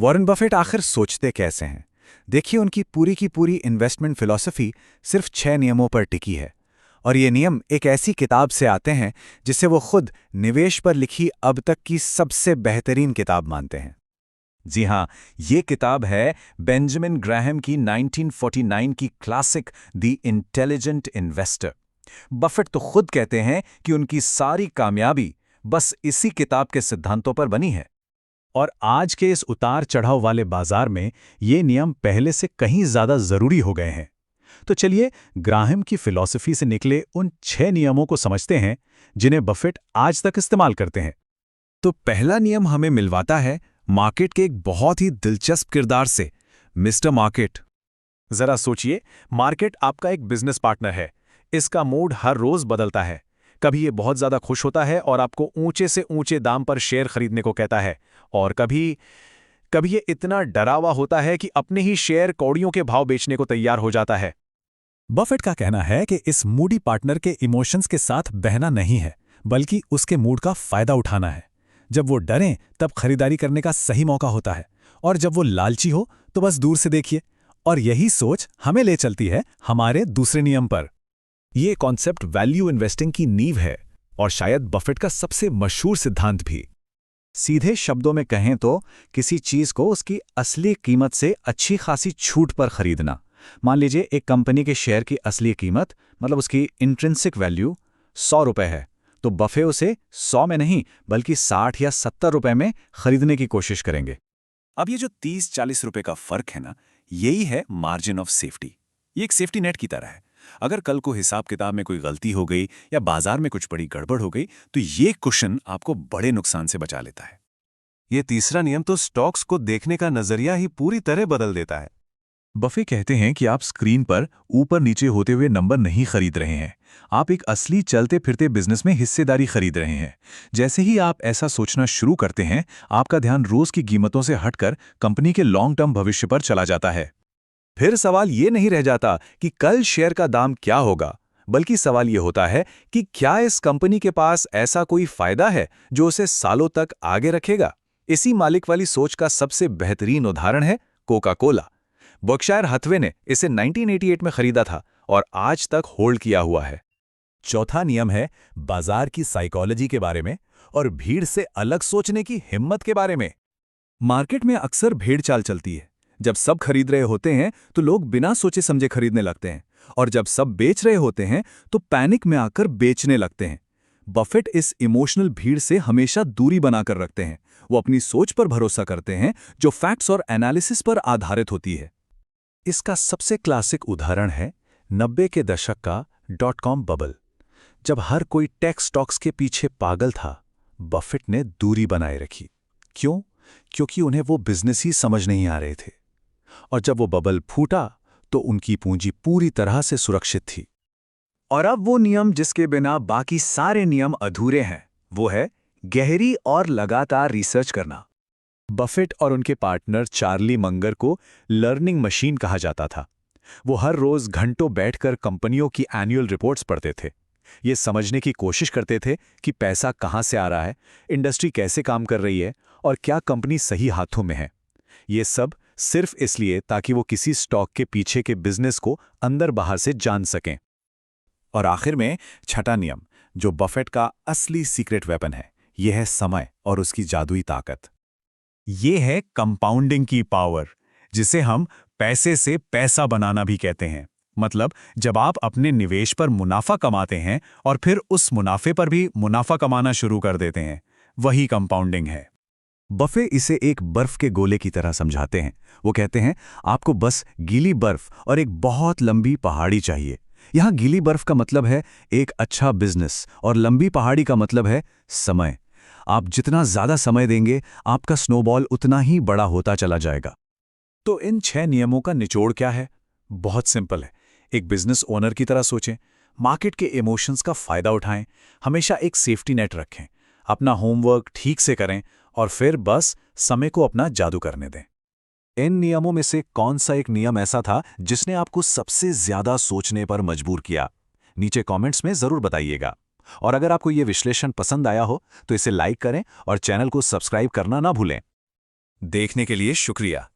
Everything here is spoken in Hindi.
वॉरेन बफेट आखिर सोचते कैसे हैं? देखिए, उनकी पूरी की पूरी इन्वेस्टमेंट फिलॉसफी सिर्फ 6 नियमों पर टिकी है। और ये नियम एक ऐसी किताब से आते हैं जिसे वो खुद निवेश पर लिखी अब तक की सबसे बेहतरीन किताब मानते हैं। जी हाँ, ये किताब है बेंजामिन ग्राहम की 1949 की classic the intelligent investor. Buffett तो खुद कहते हैं कि उनकी सारी कामयाबी बस इसी किताब के सिद्धांतों पर बनी है। और आज के इस उतार चढ़ाव वाले बाजार में ये नियम पहले से कहीं ज्यादा जरूरी हो गए हैं। तो चलिए, ग्राहम की फिलॉसफी से निकले उन 6 नियमों को समझते हैं जिन्हें बफेट आज तक इस्तेमाल करते हैं। तो पहला नियम हमें मिलवाता है मार्केट के एक बहुत ही दिलचस्प किरदार से, मिस्टर मार्केट। जरा सोचिए, मार्केट आपका एक बिजनेस पार्टनर है। इसका मूड हर रोज बदलता है। कभी ये बहुत ज्यादा खुश होता है और आपको ऊंचे से ऊंचे दाम पर शेयर खरीदने को कहता है, और कभी कभी ये इतना डरा हुआ होता है कि अपने ही शेयर कौड़ियों के भाव बेचने को तैयार हो जाता है। बफेट का कहना है कि इस मूडी पार्टनर के इमोशंस के साथ बहना नहीं है, बल्कि उसके मूड का फायदा उठाना है। जब वो डरें तब खरीदारी करने का सही मौका होता है, और जब वो लालची हो तो बस दूर से देखिए। और यही सोच हमें ले चलती है हमारे दूसरे नियम पर। ये कॉन्सेप्ट वैल्यू इन्वेस्टिंग की नींव है, और शायद बफेट का सबसे मशहूर सिद्धांत भी। सीधे शब्दों में कहें तो किसी चीज को उसकी असली कीमत से अच्छी खासी छूट पर खरीदना। मान लीजिए, एक कंपनी के शेयर की असली कीमत, मतलब उसकी इंट्रिंसिक वैल्यू 100 रुपए है, तो बफे उसे 100 में नहीं बल्कि 60 या 70 रुपए में खरीदने की कोशिश करेंगे। अब ये जो 30-40 रुपए का फर्क है ना, यही है मार्जिन ऑफ सेफ्टी। ये एक सेफ्टी नेट की तरह है। अगर कल को हिसाब किताब में कोई गलती हो गई या बाजार में कुछ बड़ी गड़बड़ हो गई, तो ये कुशन आपको बड़े नुकसान से बचा लेता है। ये तीसरा नियम तो स्टॉक्स को देखने का नजरिया ही पूरी तरह बदल देता है। बफे कहते हैं कि आप स्क्रीन पर ऊपर नीचे होते हुए नंबर नहीं खरीद रहे हैं, आप एक असली चलते फिरते बिजनेस में हिस्सेदारी खरीद रहे हैं। जैसे ही आप ऐसा सोचना शुरू करते हैं, आपका ध्यान रोज की कीमतों से हटकर कंपनी के लॉन्ग टर्म भविष्य पर चला जाता है। फिर सवाल ये नहीं रह जाता कि कल शेयर का दाम क्या होगा, बल्कि सवाल ये होता है कि क्या इस कंपनी के पास ऐसा कोई फायदा है जो उसे सालों तक आगे रखेगा। इसी मालिक वाली सोच का सबसे बेहतरीन उदाहरण है कोका कोला। बर्कशायर हैथवे ने इसे 1988 में खरीदा था और आज तक होल्ड किया हुआ है। चौथा नियम है बाजार की साइकोलॉजी के बारे में और भीड़ से अलग सोचने की हिम्मत के बारे में। मार्केट में अक्सर भेड़ चाल चलती है। जब सब खरीद रहे होते हैं तो लोग बिना सोचे समझे खरीदने लगते हैं, और जब सब बेच रहे होते हैं तो पैनिक में आकर बेचने लगते हैं। बफेट इस इमोशनल भीड़ से हमेशा दूरी बनाकर रखते हैं। वो अपनी सोच पर भरोसा करते हैं जो फैक्ट्स और एनालिसिस पर आधारित होती है। इसका सबसे क्लासिक उदाहरण है 90 के दशक का .com बबल। जब हर कोई टेक स्टॉक्स के पीछे पागल था, बफेट ने दूरी बनाए रखी। क्यों? क्योंकि उन्हें वो बिजनेस ही समझ नहीं आ रहे थे। और जब वो बबल फूटा तो उनकी पूंजी पूरी तरह से सुरक्षित थी। और अब वो नियम जिसके बिना बाकी सारे नियम अधूरे हैं, वो है गहरी और लगातार रिसर्च करना। बफेट और उनके पार्टनर चार्ली मंगर को लर्निंग मशीन कहा जाता था। वो हर रोज घंटों बैठकर कंपनियों की एनुअल रिपोर्ट्स पढ़ते थे। ये समझने की कोशिश करते थे कि पैसा कहाँ से आ रहा है, इंडस्ट्री कैसे काम कर रही है और क्या कंपनी सही हाथों में है। ये सब सिर्फ इसलिए ताकि वो किसी स्टॉक के पीछे के बिजनेस को अंदर बाहर से जान सकें। और आखिर में छठा नियम, जो बफेट का असली सीक्रेट वेपन है, यह है समय और उसकी जादुई ताकत। ये है कंपाउंडिंग की पावर, जिसे हम पैसे से पैसा बनाना भी कहते हैं। मतलब जब आप अपने निवेश पर मुनाफा कमाते हैं और फिर उस मुनाफे पर भी मुनाफा कमाना शुरू कर देते हैं, वही कंपाउंडिंग है। बफे इसे एक बर्फ के गोले की तरह समझाते हैं। वो कहते हैं आपको बस गीली बर्फ और एक बहुत लंबी पहाड़ी चाहिए। यहाँ गीली बर्फ का मतलब है एक अच्छा बिजनेस और लंबी पहाड़ी का मतलब है समय। आप जितना ज्यादा समय देंगे, आपका स्नोबॉल उतना ही बड़ा होता चला जाएगा। तो इन 6 नियमों का निचोड़ क्या है? बहुत सिंपल है। एक बिजनेस ओनर की तरह सोचें, मार्केट के इमोशंस का फायदा उठाएं, हमेशा एक सेफ्टी नेट रखें, अपना होमवर्क ठीक से करें और फिर बस समय को अपना जादू करने दें। इन नियमों में से कौन सा एक नियम ऐसा था जिसने आपको सबसे ज्यादा सोचने पर मजबूर किया? नीचे कमेंट्स में जरूर बताइएगा। और अगर आपको ये विश्लेषण पसंद आया हो तो इसे लाइक करें और चैनल को सब्सक्राइब करना ना भूलें। देखने के लिए शुक्रिया।